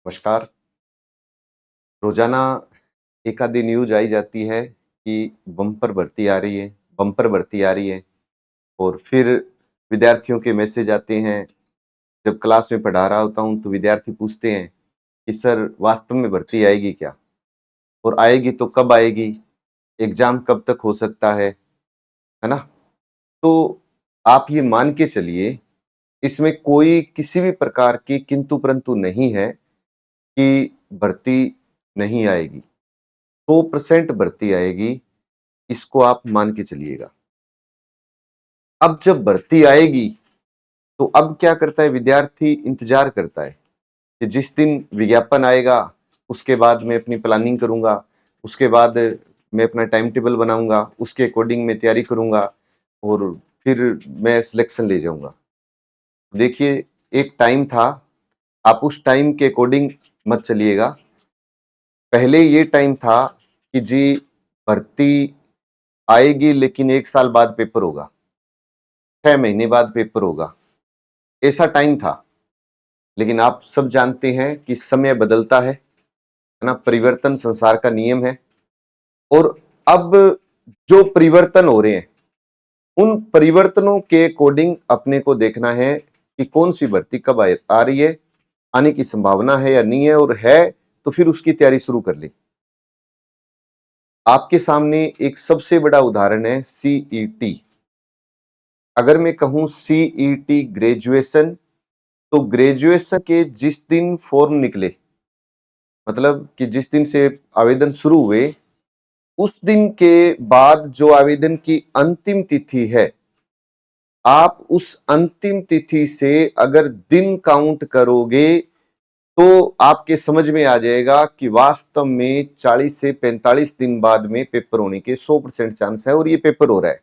नमस्कार। रोजाना एक आधी न्यूज आई जाती है कि बम्पर भर्ती आ रही है, बम्पर भर्ती आ रही है। और फिर विद्यार्थियों के मैसेज आते हैं। जब क्लास में पढ़ा रहा होता हूँ तो विद्यार्थी पूछते हैं कि सर वास्तव में भर्ती आएगी क्या, और आएगी तो कब आएगी, एग्जाम कब तक हो सकता है ना। तो आप ये मान के चलिए, इसमें कोई किसी भी प्रकार की किंतु परंतु नहीं है कि भर्ती नहीं आएगी। 100% भर्ती आएगी, इसको आप मान के चलिएगा। अब जब भर्ती आएगी तो अब क्या करता है विद्यार्थी, इंतजार करता है कि जिस दिन विज्ञापन आएगा उसके बाद मैं अपनी प्लानिंग करूंगा, उसके बाद मैं अपना टाइम टेबल बनाऊंगा, उसके अकॉर्डिंग मैं तैयारी करूंगा और फिर मैं सिलेक्शन ले जाऊंगा। देखिए, एक टाइम था, आप उस टाइम के अकॉर्डिंग मत चलिएगा। पहले ये टाइम था कि जी भर्ती आएगी लेकिन 1 साल बाद पेपर होगा, 6 महीने बाद पेपर होगा, ऐसा टाइम था। लेकिन आप सब जानते हैं कि समय बदलता है ना, परिवर्तन संसार का नियम है। और अब जो परिवर्तन हो रहे हैं उन परिवर्तनों के अकॉर्डिंग अपने को देखना है कि कौन सी भर्ती कब आ रही है, आने की संभावना है या नहीं है, और है तो फिर उसकी तैयारी शुरू कर ले। आपके सामने एक सबसे बड़ा उदाहरण है सीईटी। अगर मैं कहूं सीईटी ग्रेजुएशन, तो ग्रेजुएशन के जिस दिन फॉर्म निकले, मतलब कि जिस दिन से आवेदन शुरू हुए, उस दिन के बाद जो आवेदन की अंतिम तिथि है, आप उस अंतिम तिथि से अगर दिन काउंट करोगे तो आपके समझ में आ जाएगा कि वास्तव में 40 से 45 दिन बाद में पेपर होने के 100% चांस है, और ये पेपर हो रहा है।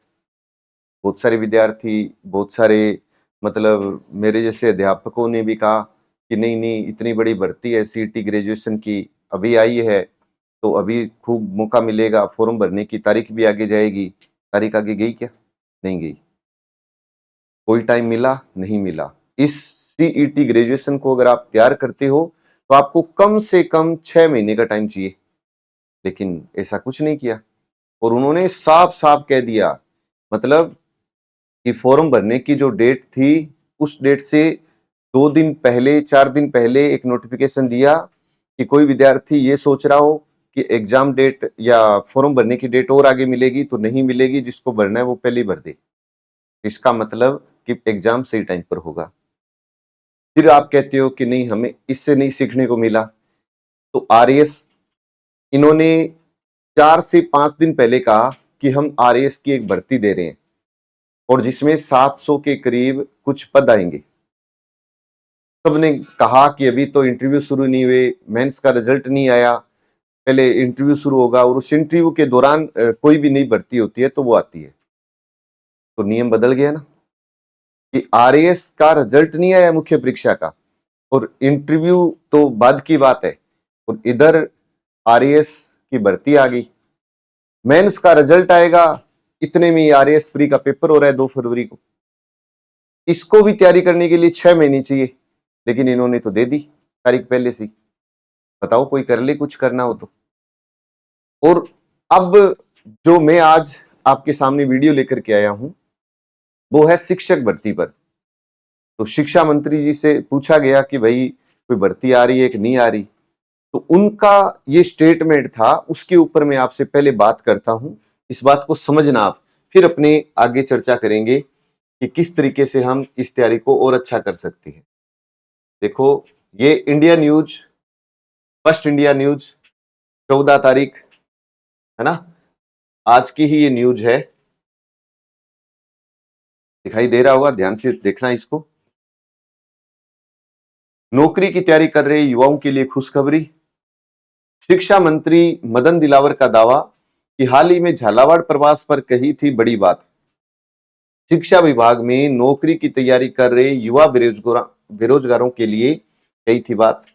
बहुत सारे विद्यार्थी, बहुत सारे मतलब मेरे जैसे अध्यापकों ने भी कहा कि नहीं नहीं, इतनी बड़ी भर्ती है सीईटी ग्रेजुएशन की, अभी आई है तो अभी खूब मौका मिलेगा, फॉर्म भरने की तारीख भी आगे जाएगी। तारीख आगे गई क्या? नहीं गई। कोई टाइम मिला? नहीं मिला। इस सीईटी ग्रेजुएशन को अगर आप तैयार करते हो तो आपको कम से कम 6 महीने का टाइम चाहिए, लेकिन ऐसा कुछ नहीं किया। और उन्होंने साफ साफ कह दिया, मतलब कि फॉर्म भरने की जो डेट थी उस डेट से 2 दिन पहले, 4 दिन पहले एक नोटिफिकेशन दिया कि कोई विद्यार्थी ये सोच रहा हो कि एग्जाम डेट या फॉर्म भरने की डेट और आगे मिलेगी तो नहीं मिलेगी, जिसको भरना है वो पहले ही भर दे। इसका मतलब कि एग्जाम सही टाइम पर होगा। फिर आप कहते हो कि नहीं, हमें इससे नहीं सीखने को मिला। तो आरएएस, इन्होंने 4 से 5 दिन पहले कहा कि हम आरएएस की एक भर्ती दे रहे हैं और जिसमें 700 के करीब कुछ पद आएंगे। सबने कहा कि अभी तो इंटरव्यू शुरू नहीं हुए, मेंस का रिजल्ट नहीं आया, पहले इंटरव्यू शुरू होगा, और उस इंटरव्यू के दौरान कोई भी नई भर्ती होती है तो वो आती है। तो नियम बदल गया ना, कि आरएएस का रिजल्ट नहीं आया मुख्य परीक्षा का, और इंटरव्यू तो बाद की बात है, और इधर आरएएस की भर्ती आ गई। मेंस का रिजल्ट आएगा, इतने में आरएएस प्री का पेपर हो रहा है 2 फरवरी को। इसको भी तैयारी करने के लिए 6 महीने चाहिए, लेकिन इन्होंने तो दे दी तारीख पहले से। बताओ, कोई कर ले कुछ करना हो तो। और अब जो मैं आज आपके सामने वीडियो लेकर के आया हूं वो है शिक्षक भर्ती पर। तो शिक्षा मंत्री जी से पूछा गया कि भाई कोई भर्ती आ रही है कि नहीं आ रही, तो उनका ये स्टेटमेंट था, उसके ऊपर मैं आपसे पहले बात करता हूं। इस बात को समझना आप, फिर अपने आगे चर्चा करेंगे कि किस तरीके से हम इस तैयारी को और अच्छा कर सकते हैं। देखो, ये India news, first India news, 14 तारीख, है ना, आज की ही ये न्यूज है। दिखाई दे रहा होगा, ध्यान से देखना इसको। नौकरी की तैयारी कर रहे युवाओं के लिए खुशखबरी। शिक्षा मंत्री मदन दिलावर का दावा कि हाल ही में झालावाड़ प्रवास पर कही थी बड़ी बात। शिक्षा विभाग में नौकरी की तैयारी कर रहे युवा बेरोजगारों के लिए कही थी बात।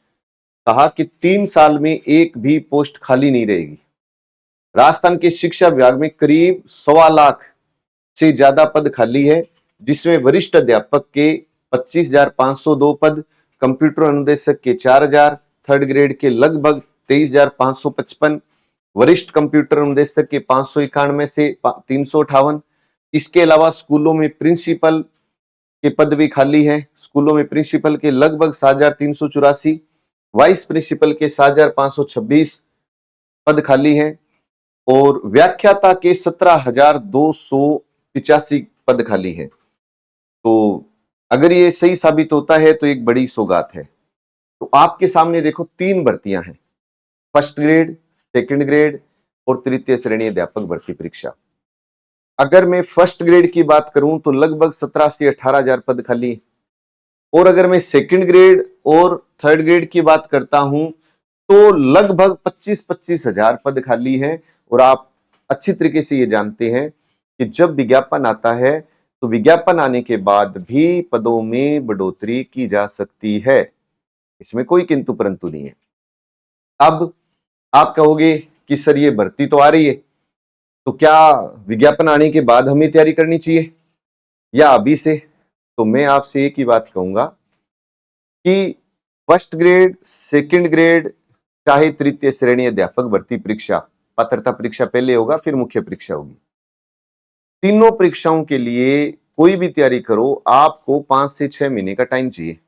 कहा कि 3 साल में एक भी पोस्ट खाली नहीं रहेगी। राजस्थान के शिक्षा विभाग में करीब 1.25 लाख से ज्यादा पद खाली है, जिसमें वरिष्ठ अध्यापक के 25,502 पद, कंप्यूटर अनुदेशक के 4,000, थर्ड ग्रेड के लगभग 23,555, वरिष्ठ कंप्यूटर अनुदेशक के 591 से 358। इसके अलावा स्कूलों में प्रिंसिपल के पद भी खाली हैं। स्कूलों में प्रिंसिपल के लगभग 7,384, वाइस प्रिंसिपल के 7,526 पद खाली हैं और व्याख्याता के 17,285 पद खाली हैं। तो अगर ये सही साबित होता है तो एक बड़ी सौगात है। तो आपके सामने देखो 3 भर्तियां हैं, फर्स्ट ग्रेड, सेकंड ग्रेड और तृतीय श्रेणी अध्यापक भर्ती परीक्षा। अगर मैं फर्स्ट ग्रेड की बात करूं तो लगभग 17 से 18,000 पद खाली है और अगर मैं सेकंड ग्रेड और थर्ड ग्रेड की बात करता हूं तो लगभग 25,000 पद खाली हैं। और आप अच्छी तरीके से ये जानते हैं कि जब विज्ञापन आता है तो विज्ञापन आने के बाद भी पदों में बढ़ोतरी की जा सकती है, इसमें कोई किंतु परंतु नहीं है। अब आप कहोगे कि सर ये भर्ती तो आ रही है, तो क्या विज्ञापन आने के बाद हमें तैयारी करनी चाहिए या अभी से? तो मैं आपसे एक ही बात कहूंगा कि फर्स्ट ग्रेड, सेकंड ग्रेड, चाहे तृतीय श्रेणी अध्यापक भर्ती परीक्षा, पात्रता परीक्षा पहले होगा फिर मुख्य परीक्षा होगी, तीनों परीक्षाओं के लिए कोई भी तैयारी करो, आपको 5 से 6 महीने का टाइम चाहिए।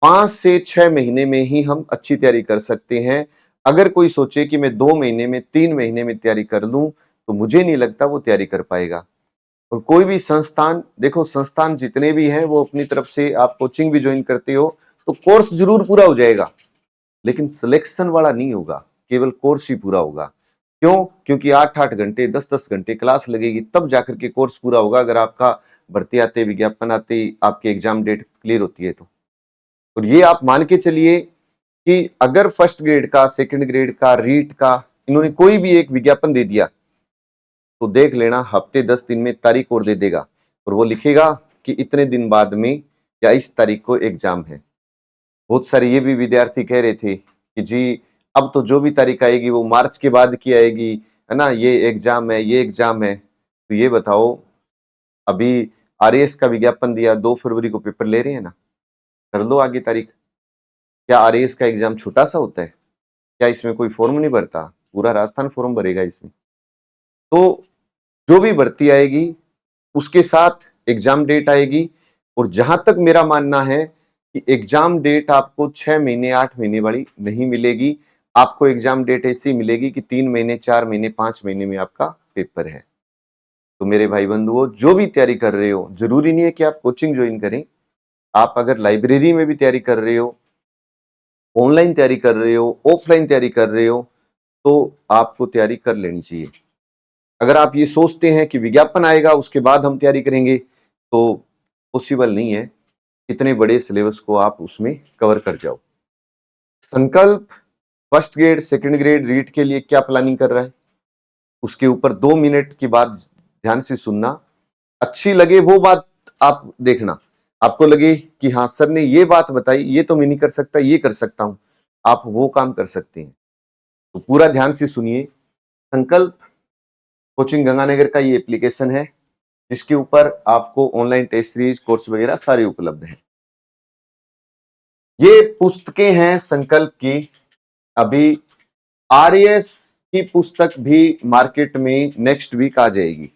5 से 6 महीने में ही हम अच्छी तैयारी कर सकते हैं। अगर कोई सोचे कि मैं 2 महीने में, 3 महीने में तैयारी कर लूं, तो मुझे नहीं लगता वो तैयारी कर पाएगा। और कोई भी संस्थान, देखो संस्थान जितने भी हैं वो अपनी तरफ से, आप कोचिंग भी ज्वाइन करते हो तो कोर्स जरूर पूरा हो जाएगा, लेकिन सिलेक्शन वाला नहीं होगा, केवल कोर्स ही पूरा होगा। क्यों? क्योंकि 8-8 घंटे, 10-10 घंटे क्लास लगेगी, तब जाकर के कोर्स पूरा होगा। अगर आपका भर्ती आते, विज्ञापन आते, आपकी एग्जाम डेट क्लियर होती है तो। और ये आप मान के चलिए कि अगर फर्स्ट ग्रेड का, सेकंड ग्रेड का, रीट का इन्होंने कोई भी एक विज्ञापन दे दिया तो देख लेना हफ्ते 10 दिन में तारीख और दे देगा और वो लिखेगा कि इतने दिन बाद में या इस तारीख को एग्जाम है। बहुत सारे ये भी विद्यार्थी कह रहे थे कि जी अब तो जो भी तारीख आएगी वो मार्च के बाद की आएगी, है ना, ये एग्जाम है, ये एग्जाम है। तो ये बताओ, अभी आरएएस का विज्ञापन दिया, 2 फरवरी को पेपर ले रहे हैं ना, कर लो आगे तारीख। क्या आरएएस का एग्जाम छोटा सा होता है? क्या इसमें कोई फॉर्म नहीं भरता? पूरा राजस्थान फॉर्म भरेगा इसमें। तो जो भी भर्ती आएगी उसके साथ एग्जाम डेट आएगी और जहां तक मेरा मानना है कि एग्जाम डेट आपको 6 महीने, 8 महीने वाली नहीं मिलेगी। आपको एग्जाम डेट ऐसी मिलेगी कि 3 महीने, 4 महीने, 5 महीने में आपका पेपर है। तो मेरे भाई बंधुओं, जो भी तैयारी कर रहे हो, जरूरी नहीं है कि आप कोचिंग ज्वाइन करें। आप अगर लाइब्रेरी में भी तैयारी कर रहे हो, ऑनलाइन तैयारी कर रहे हो, ऑफलाइन तैयारी कर रहे हो, तो आपको तैयारी कर लेनी चाहिए। अगर आप ये सोचते हैं कि विज्ञापन आएगा उसके बाद हम तैयारी करेंगे, तो पॉसिबल नहीं है। इतने बड़े सिलेबस को आप उसमें कवर कर जाओ। संकल्प first grade, second grade, REET के लिए क्या प्लानिंग कर रहा है, उसके ऊपर 2 मिनट की बात ध्यान से सुनना। अच्छी लगे वो बात आप देखना, आपको लगे कि हाँ सर ने ये बात बताई, ये तो मैं नहीं कर सकता, ये कर सकता हूं, आप वो काम कर सकते हैं। तो पूरा ध्यान से सुनिए। संकल्प कोचिंग गंगानगर का ये एप्लीकेशन है जिसके ऊपर आपको ऑनलाइन टेस्ट सीरीज, कोर्स वगैरह सारे उपलब्ध हैं। ये पुस्तकें हैं संकल्प की। अभी आरएएस की पुस्तक भी मार्केट में नेक्स्ट वीक आ जाएगी।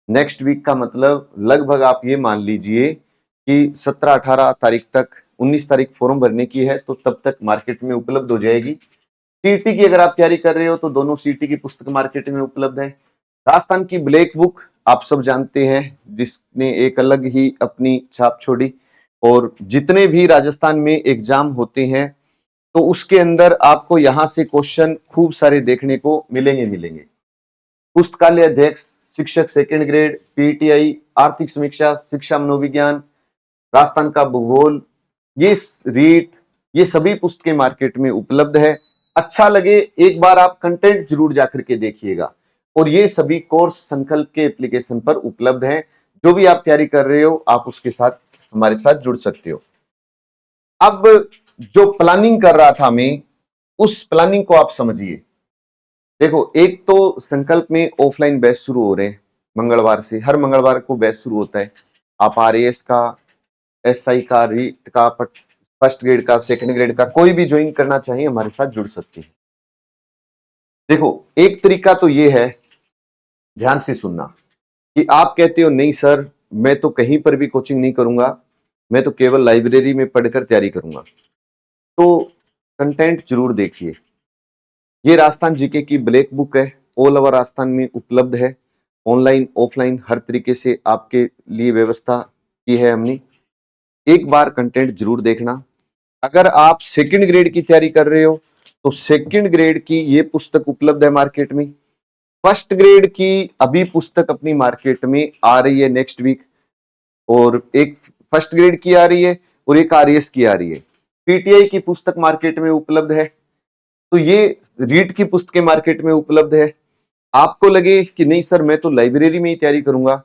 नेक्स्ट वीक का मतलब लगभग आप ये मान लीजिए कि 17-18 तारीख तक, 19 तारीख फॉर्म भरने की है तो तब तक मार्केट में उपलब्ध हो जाएगी। सीटी की अगर आप तैयारी कर रहे हो तो दोनों सीटी की पुस्तक मार्केट में उपलब्ध है। राजस्थान की ब्लैक बुक आप सब जानते हैं, जिसने एक अलग ही अपनी छाप छोड़ी। और जितने भी राजस्थान में एग्जाम होते हैं तो उसके अंदर आपको यहां से क्वेश्चन खूब सारे देखने को मिलेंगे। पुस्तकालय अध्यक्ष, शिक्षक सेकंड ग्रेड, पीटीआई, आर्थिक समीक्षा, शिक्षा मनोविज्ञान, राजस्थान का भूगोल, ये रीट, ये सभी पुस्तकें मार्केट में उपलब्ध है। अच्छा लगे एक बार आप कंटेंट जरूर जाकर के देखिएगा। और ये सभी कोर्स संकल्प के एप्लीकेशन पर उपलब्ध हैं। जो भी आप तैयारी कर रहे हो आप उसके साथ, हमारे साथ जुड़ सकते हो। अब जो प्लानिंग कर रहा था मैं, उस प्लानिंग को आप समझिए। देखो, एक तो संकल्प में ऑफलाइन बैच शुरू हो रहे हैं मंगलवार से, हर मंगलवार को बैच शुरू होता है। आप आरएएस का, एसआई का, रीट का, फर्स्ट ग्रेड का, सेकंड ग्रेड का, कोई भी ज्वाइन करना चाहिए हमारे साथ जुड़ सकती है। देखो, एक तरीका तो ये है, ध्यान से सुनना, कि आप कहते हो नहीं सर मैं तो कहीं पर भी कोचिंग नहीं करूंगा, मैं तो केवल लाइब्रेरी में पढ़कर तैयारी करूंगा। तो कंटेंट जरूर देखिए। ये राजस्थान जीके की ब्लैक बुक है, ऑल ओवर राजस्थान में उपलब्ध है, ऑनलाइन ऑफलाइन हर तरीके से आपके लिए व्यवस्था की है हमने। एक बार कंटेंट जरूर देखना। अगर आप सेकंड ग्रेड की तैयारी कर रहे हो तो सेकंड ग्रेड की ये पुस्तक उपलब्ध है मार्केट में। फर्स्ट ग्रेड की अभी पुस्तक अपनी मार्केट में आ रही है नेक्स्ट वीक, और एक फर्स्ट ग्रेड की आ रही है और एक आरएएस की आ रही है। पीटीआई की पुस्तक मार्केट में उपलब्ध है, तो ये रीट की पुस्तकें मार्केट में उपलब्ध है। आपको लगे कि नहीं सर मैं तो लाइब्रेरी में ही तैयारी करूंगा,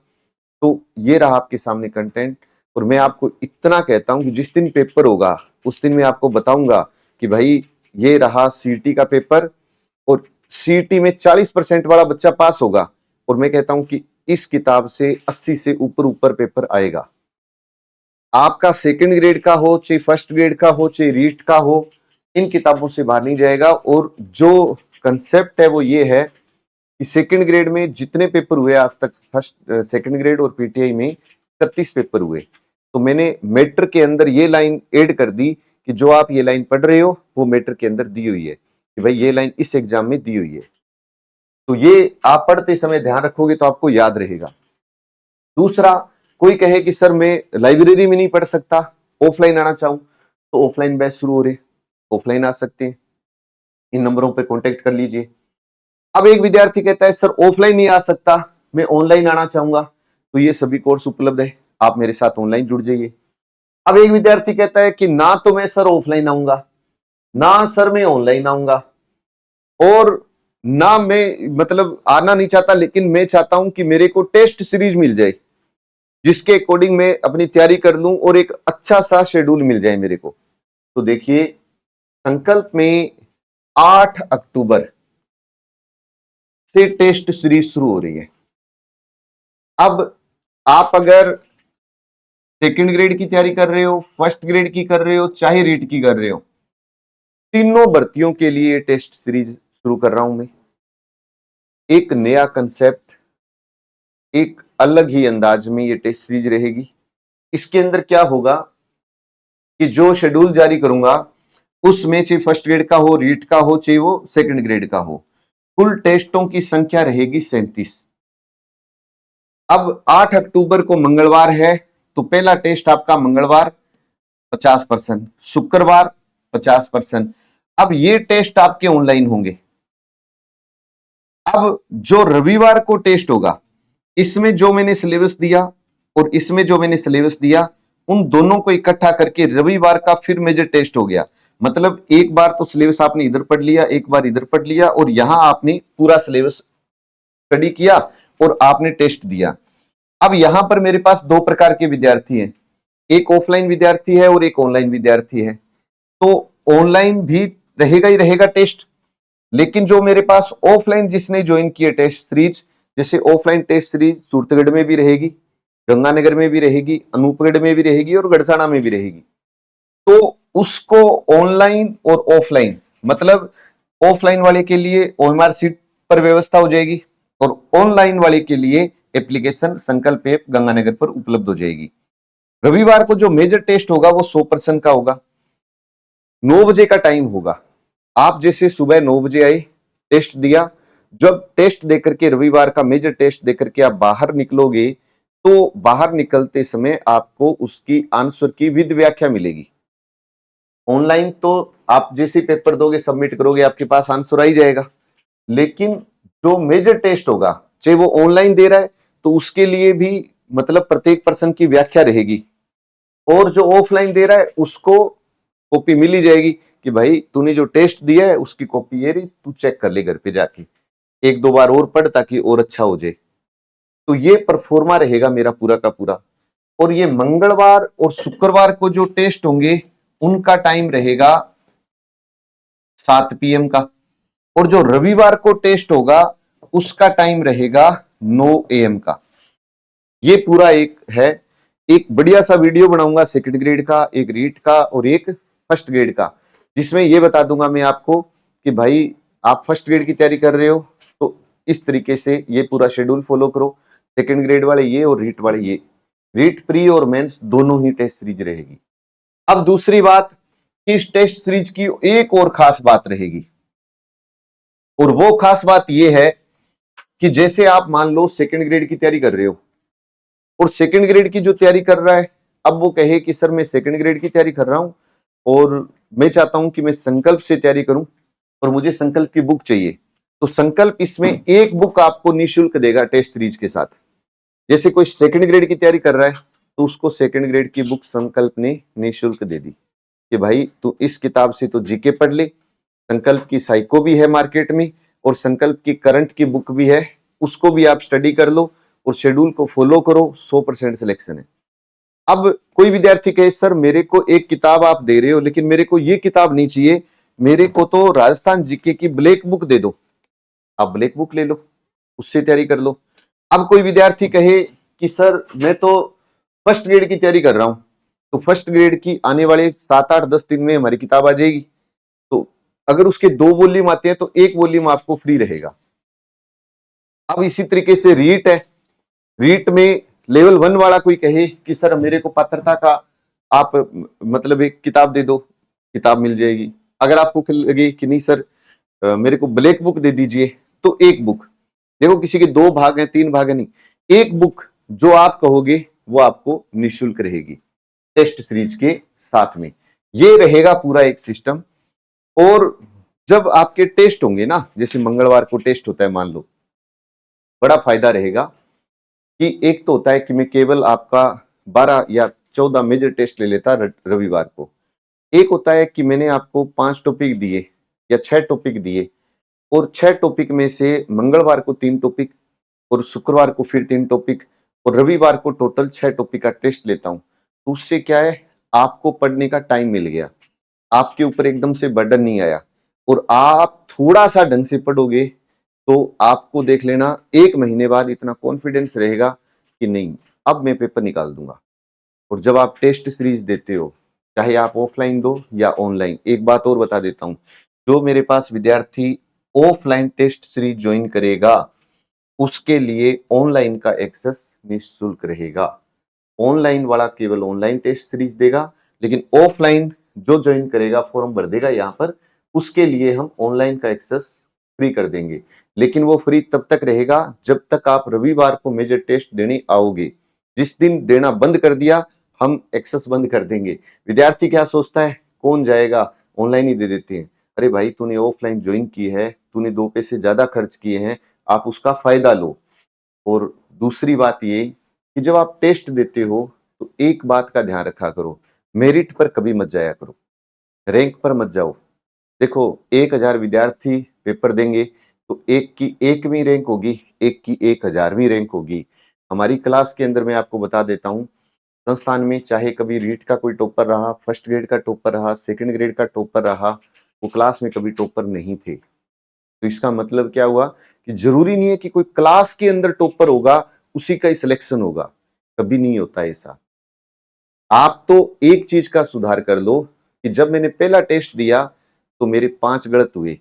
तो ये रहा आपके सामने कंटेंट। और मैं आपको इतना कहता हूं कि जिस दिन पेपर होगा उस दिन मैं आपको बताऊंगा कि भाई ये रहा सीटी का पेपर, और सीटी में 40% वाला बच्चा पास होगा, और मैं कहता हूं कि इस किताब से 80 से ऊपर ऊपर पेपर आएगा। आपका सेकंड ग्रेड का हो चाहे फर्स्ट ग्रेड का हो चाहे रीट का हो, इन किताबों से बाहर नहीं जाएगा। और जो कंसेप्ट है वो ये है कि सेकंड ग्रेड में जितने पेपर हुए आज तक, फर्स्ट सेकंड ग्रेड और पीटीआई में 31 पेपर हुए, तो मैंने मैटर के अंदर ये लाइन ऐड कर दी कि जो आप ये लाइन पढ़ रहे हो वो मैटर के अंदर दी हुई है कि भाई ये लाइन इस एग्जाम में दी हुई है। तो ये आप पढ़ते समय ध्यान रखोगे तो आपको याद रहेगा। दूसरा, कोई कहे कि सर मैं लाइब्रेरी में नहीं पढ़ सकता, ऑफलाइन आना चाहूं, तो ऑफलाइन बैच शुरू हो रहे, ऑफलाइन आ सकते हैं, इन नंबरों पे कांटेक्ट कर लीजिए। अब एक विद्यार्थी कहता है सर ऑफलाइन नहीं आ सकता, मैं ऑनलाइन आना चाहूंगा, तो ये सभी कोर्स उपलब्ध है, आप मेरे साथ ऑनलाइन जुड़ जाइए। अब एक विद्यार्थी कहता है कि ना तो मैं सर ऑफलाइन आऊंगा, ना सर मैं ऑनलाइन आऊंगा, और ना मैं मतलब आना नहीं चाहता, लेकिन मैं चाहता हूं कि मेरे को टेस्ट सीरीज मिल जाए जिसके अकॉर्डिंग मैं अपनी तैयारी कर लूं और एक अच्छा सा शेड्यूल मिल जाए मेरे को। तो देखिए, संकल्प में 8 अक्टूबर से टेस्ट सीरीज शुरू हो रही है। अब आप अगर सेकंड ग्रेड की तैयारी कर रहे हो, फर्स्ट ग्रेड की कर रहे हो, चाहे रीट की कर रहे हो, तीनों भर्तियों के लिए टेस्ट सीरीज शुरू कर रहा हूं मैं। एक नया कंसेप्ट, एक अलग ही अंदाज में ये टेस्ट सीरीज रहेगी। इसके अंदर क्या होगा कि जो शेड्यूल जारी करूंगा उसमें चाहे फर्स्ट ग्रेड का हो, रीट का हो, चाहे वो सेकंड ग्रेड का हो, कुल टेस्टों की संख्या रहेगी 37। अब 8 अक्टूबर को मंगलवार है, तो पहला टेस्ट आपका मंगलवार 50%, शुक्रवार 50%। अब ये टेस्ट आपके ऑनलाइन होंगे। अब जो रविवार को टेस्ट होगा, इसमें जो मैंने सिलेबस दिया और इसमें जो मैंने सिलेबस दिया, उन दोनों को इकट्ठा करके रविवार का फिर मेजर टेस्ट हो गया। मतलब एक बार तो सिलेबस आपने इधर पढ़ लिया, एक बार इधर पढ़ लिया, और यहां आपने पूरा सिलेबस स्टडी किया और आपने टेस्ट दिया। अब यहां पर मेरे पास दो प्रकार के विद्यार्थी हैं, एक ऑफलाइन विद्यार्थी है और एक ऑनलाइन विद्यार्थी है। तो ऑनलाइन भी रहेगा ही रहेगा टेस्ट, लेकिन जो मेरे पास ऑफलाइन जिसने ज्वाइन किया टेस्ट सीरीज, जैसे ऑफलाइन टेस्ट सीरीज सूरतगढ़ में भी रहेगी, गंगानगर में भी रहेगी, अनूपगढ़ में भी रहेगी और गढ़साना में भी रहेगी, तो उसको ऑनलाइन और ऑफलाइन, मतलब ऑफलाइन वाले के लिए ओएमआर सीट पर व्यवस्था हो जाएगी और ऑनलाइन वाले के लिए एप्लीकेशन संकल्प ऐप गंगानगर पर उपलब्ध हो जाएगी। रविवार को जो मेजर टेस्ट होगा वो 100% का होगा, 9 बजे का टाइम होगा। आप जैसे सुबह 9 बजे आए, टेस्ट दिया, जब टेस्ट देकर के रविवार का मेजर टेस्ट देकर के आप बाहर निकलोगे, तो बाहर निकलते समय आपको उसकी आंसर की विद व्याख्या मिलेगी। ऑनलाइन तो आप जैसे पेपर दोगे, सबमिट करोगे, आपके पास आंसर आ ही जाएगा, लेकिन जो मेजर टेस्ट होगा, चाहे वो ऑनलाइन दे रहा है तो उसके लिए भी मतलब प्रत्येक पर्सन की व्याख्या रहेगी, और जो ऑफलाइन दे रहा है उसको कॉपी मिल ही जाएगी कि भाई तूने जो टेस्ट दिया है उसकी कॉपी ये रही, तू चेक कर ले घर पे जाके, एक दो बार और पढ़ ताकि और अच्छा हो जाए। तो ये परफॉर्मा रहेगा मेरा पूरा का पूरा। और ये मंगलवार और शुक्रवार को जो टेस्ट होंगे उनका टाइम रहेगा 7 PM का, और जो रविवार को टेस्ट होगा उसका टाइम रहेगा 9 AM का। ये पूरा एक है एक बढ़िया सा वीडियो बनाऊंगा सेकंड ग्रेड का, एक रीट का और एक फर्स्ट ग्रेड का, जिसमें ये बता दूंगा मैं आपको कि भाई आप फर्स्ट ग्रेड की तैयारी कर रहे हो तो इस तरीके से ये पूरा शेड्यूल फॉलो करो, सेकंड ग्रेड वाले ये और रीट वाले ये। रीट प्री और मेंस दोनों ही टेस्ट सीरीज रहेगी। अब दूसरी बात कि इस टेस्ट सीरीज की एक और खास बात रहेगी, और वो खास बात ये है कि जैसे आप मान लो सेकंड ग्रेड की तैयारी कर रहे हो और सेकंड ग्रेड की जो तैयारी कर रहा है, अब वो कहे कि सर मैं सेकंड ग्रेड की तैयारी कर रहा हूं और मैं चाहता हूं कि मैं संकल्प से तैयारी करूं और मुझे संकल्प की बुक चाहिए, तो संकल्प इसमें एक बुक आपको निःशुल्क देगा टेस्ट सीरीज के साथ। जैसे कोई सेकंड ग्रेड की तैयारी कर रहा है तो उसको सेकंड ग्रेड की बुक संकल्प ने निःशुल्क दे दी कि भाई तू इस किताब से तो जीके पढ़ ले, संकल्प की साइको भी है मार्केट में और संकल्प की करंट की बुक भी है, उसको भी आप स्टडी कर लो और शेड्यूल को फॉलो करो, 100% सिलेक्शन है। अब कोई विद्यार्थी कहे सर मेरे को एक किताब आप दे रहे हो लेकिन मेरे को ये किताब नहीं चाहिए, मेरे को तो राजस्थान जीके की ब्लैक बुक दे दो, आप ब्लैक बुक ले लो, उससे तैयारी कर लो। अब कोई विद्यार्थी कहे कि सर मैं तो फर्स्ट ग्रेड की तैयारी कर रहा हूं, तो फर्स्ट ग्रेड की आने वाले 7 8 10 दिन में हमारी किताब आ जाएगी, तो अगर उसके 2 वॉल्यूम आते हैं तो एक वॉल्यूम आपको फ्री रहेगा। अब इसी तरीके से रीट है, रीट में लेवल 1 वाला कोई कहे कि सर मेरे को पात्रता का आप मतलब एक किताब दे दो, किताब मिल जाएगी। अगर आपको लगे कि नहीं सर मेरे को ब्लैक बुक दे दीजिए, तो एक बुक, देखो किसी के 2 भाग हैं 3 भाग है, नहीं, एक बुक जो आप कहोगे वो आपको निःशुल्क रहेगी टेस्ट सीरीज के साथ में। ये रहेगा पूरा एक सिस्टम। और जब आपके टेस्ट होंगे ना, जैसे मंगलवार को टेस्ट होता है मान लो, बड़ा फायदा रहेगा कि एक तो होता है कि मैं केवल आपका 12 या 14 मेजर टेस्ट ले लेता रविवार को, एक होता है कि मैंने आपको 5 टॉपिक दिए या 6 टॉपिक दिए और 6 टॉपिक में से मंगलवार को 3 टॉपिक और शुक्रवार को फिर 3 टॉपिक और रविवार को टोटल 6 टॉपिक का टेस्ट लेता हूं। तो उससे क्या है, आपको पढ़ने का टाइम मिल गया, आपके ऊपर एकदम से बर्डन नहीं आया और आप थोड़ा सा ढंग से पढ़ोगे तो आपको देख लेना 1 महीने बाद इतना कॉन्फिडेंस रहेगा कि नहीं अब मैं पेपर निकाल दूंगा। और जब आप टेस्ट सीरीज देते हो, चाहे आप ऑफलाइन दो या ऑनलाइन, एक बात और बता देता हूं, जो मेरे पास विद्यार्थी ऑफलाइन टेस्ट सीरीज ज्वाइन करेगा उसके लिए ऑनलाइन का एक्सेस निःशुल्क रहेगा। ऑनलाइन वाला केवल ऑनलाइन टेस्ट सीरीज देगा, लेकिन ऑफलाइन जो ज्वाइन करेगा फॉर्म भर देगा यहाँ पर, उसके लिए हम ऑनलाइन का एक्सेस फ्री कर देंगे। लेकिन वो फ्री तब तक रहेगा जब तक आप रविवार को मेजर टेस्ट देने आओगे। जिस दिन देना बंद कर दिया हम एक्सेस बंद कर देंगे। विद्यार्थी क्या सोचता है, कौन जाएगा, ऑनलाइन ही दे देते हैं। अरे भाई तूने ऑफलाइन ज्वाइन की है, तूने 2 पैसे ज्यादा खर्च किए हैं, आप उसका फायदा लो। और दूसरी बात ये कि जब आप टेस्ट देते हो तो एक बात का ध्यान रखा करो, मेरिट पर कभी मत जाया करो, रैंक पर मत जाओ। देखो 1000 विद्यार्थी पेपर देंगे तो एक की 1वीं रैंक होगी, एक की 1000वीं रैंक होगी। हमारी क्लास के अंदर मैं आपको बता देता हूँ, संस्थान में चाहे कभी रीट का कोई टॉपर रहा, फर्स्ट ग्रेड का टॉपर रहा, सेकंड ग्रेड का टॉपर रहा, वो क्लास में कभी टॉपर नहीं थे। तो इसका मतलब क्या हुआ कि जरूरी नहीं है कि कोई क्लास के अंदर टॉपर होगा उसी का ही सिलेक्शन होगा, कभी नहीं होता ऐसा। आप तो एक चीज का सुधार कर लो कि जब मैंने पहला टेस्ट दिया तो मेरे 5 गलत हुए,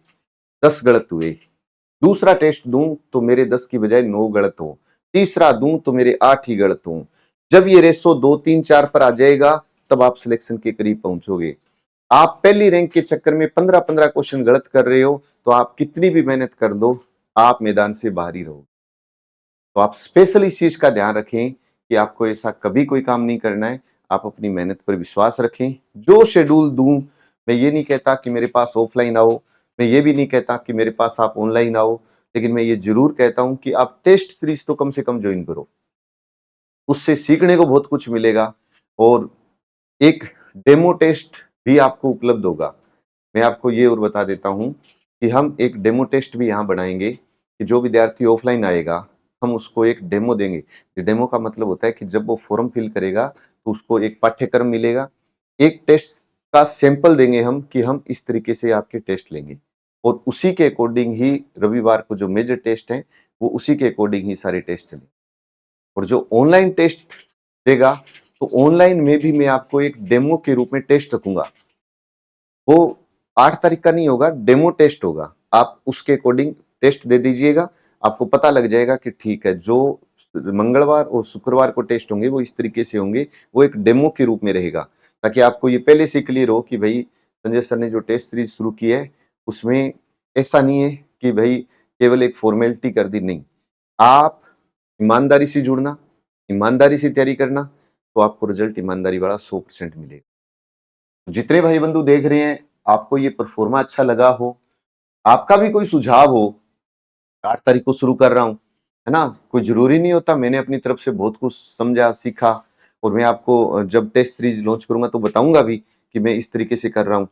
10 गलत हुए, दूसरा टेस्ट दूं तो मेरे 10 की बजाय 9 गलत हो, तीसरा दूं तो मेरे 8 ही गलत हो। जब ये रेशो 2 3 4 पर आ जाएगा तब आप सिलेक्शन के करीब पहुंचोगे। आप पहली रैंक के चक्कर में 15-15 क्वेश्चन गलत कर रहे हो तो आप कितनी भी मेहनत कर लो, आप मैदान से बाहर ही रहो। तो आप स्पेशल इस चीज का ध्यान रखें कि आपको ऐसा कभी कोई काम नहीं करना है। आप अपनी मेहनत पर विश्वास रखें। जो शेड्यूल दूं, मैं ये नहीं कहता कि मेरे पास ऑफलाइन आओ, मैं ये भी नहीं कहता कि मेरे पास आप ऑनलाइन आओ, लेकिन मैं ये जरूर कहता हूं कि आप टेस्ट सीरीज तो कम से कम ज्वाइन करो, उससे सीखने को बहुत कुछ मिलेगा। और एक डेमो टेस्ट भी आपको उपलब्ध होगा। मैं आपको ये और बता देता हूं कि हम एक डेमो टेस्ट भी यहाँ बनाएंगे कि जो विद्यार्थी ऑफलाइन आएगा हम उसको एक डेमो देंगे। डेमो का मतलब होता है कि जब वो फॉर्म फिल करेगा तो उसको एक पाठ्यक्रम मिलेगा, एक टेस्ट का सैंपल देंगे हम कि हम इस तरीके से आपके टेस्ट लेंगे और उसी के अकॉर्डिंग ही रविवार को जो मेजर टेस्ट है वो उसी के अकॉर्डिंग ही सारे टेस्ट चलेंगे। और जो ऑनलाइन टेस्ट देगा तो ऑनलाइन में भी मैं आपको एक डेमो के रूप में टेस्ट रखूंगा। वो 8 तारीख का नहीं होगा, डेमो टेस्ट होगा। आप उसके अकॉर्डिंग टेस्ट दे दीजिएगा, आपको पता लग जाएगा कि ठीक है, जो मंगलवार और शुक्रवार को टेस्ट होंगे वो इस तरीके से होंगे, वो एक डेमो के रूप में रहेगा, ताकि आपको ये पहले से क्लियर हो कि भाई संजय सर ने जो टेस्ट सीरीज शुरू की है उसमें ऐसा नहीं है कि भाई केवल एक फॉर्मेलिटी कर दी, नहीं। आप ईमानदारी से जुड़ना, ईमानदारी से तैयारी करना, तो आपको रिजल्ट ईमानदारी वाला 100% मिलेगा। जितने भाई बंधु देख रहे हैं, आपको ये परफॉर्मा अच्छा लगा हो, आपका भी कोई सुझाव हो, 8 तारीख को शुरू कर रहा हूँ, है ना? कोई ज़रूरी नहीं होता, मैंने अपनी तरफ से बहुत कुछ समझा, सीखा, और मैं आपको जब टेस्ट सीरीज़ लॉन्च करूँगा तो बताऊँगा भी कि मैं इस तरीके से कर रहा हूँ।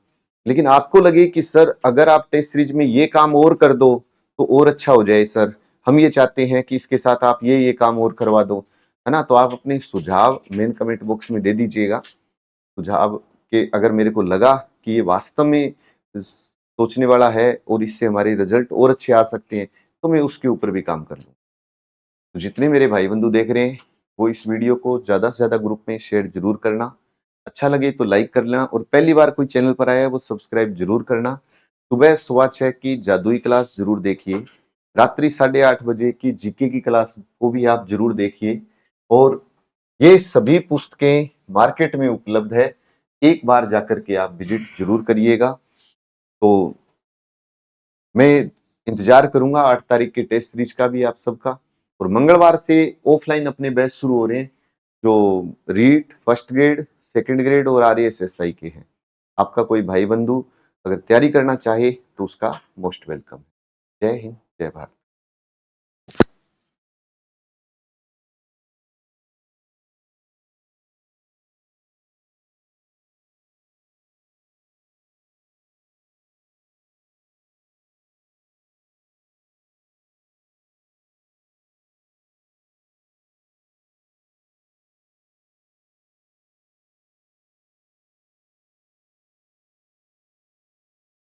लेकिन आपको लगे कि सर अगर आप टेस्ट सीरीज़ में ये काम और कर दो, तो और अच्छा हो जाए सर, हम ये चाहते हैं कि इसके साथ आप ये काम और करवा दो, है ना? तो आप अपने सुझाव मेन कमेंट बॉक्स में दे दीजिएगा। सुझाव के अगर मेरे को लगा कि ये वास्तव में सोचने वाला है और इससे हमारे रिजल्ट और अच्छे आ सकते हैं, तो मैं उसके ऊपर भी काम कर लूँ। तो जितने मेरे भाई बंधु देख रहे हैं, वो इस वीडियो को ज़्यादा से ज़्यादा ग्रुप में शेयर ज़रूर करना। अच्छा लगे तो लाइक कर लेना, और पहली बार कोई चैनल पर आया है वो सब्सक्राइब ज़रूर करना। सुबह 6:15 की जादुई क्लास ज़रूर देखिए। रात्रि 8:30 बजे की जीके की क्लास को भी आप ज़रूर देखिए। और ये सभी पुस्तकें मार्केट में उपलब्ध है, एक बार जाकर के आप विजिट ज़रूर करिएगा। तो मैं इंतजार करूंगा 8 तारीख के टेस्ट सीरीज का भी आप सबका। और मंगलवार से ऑफलाइन अपने बैच शुरू हो रहे हैं, जो REET first grade, second grade और आरएएसएसआई के हैं। आपका कोई भाई बंधु अगर तैयारी करना चाहे तो उसका मोस्ट वेलकम। जय हिंद, जय भारत।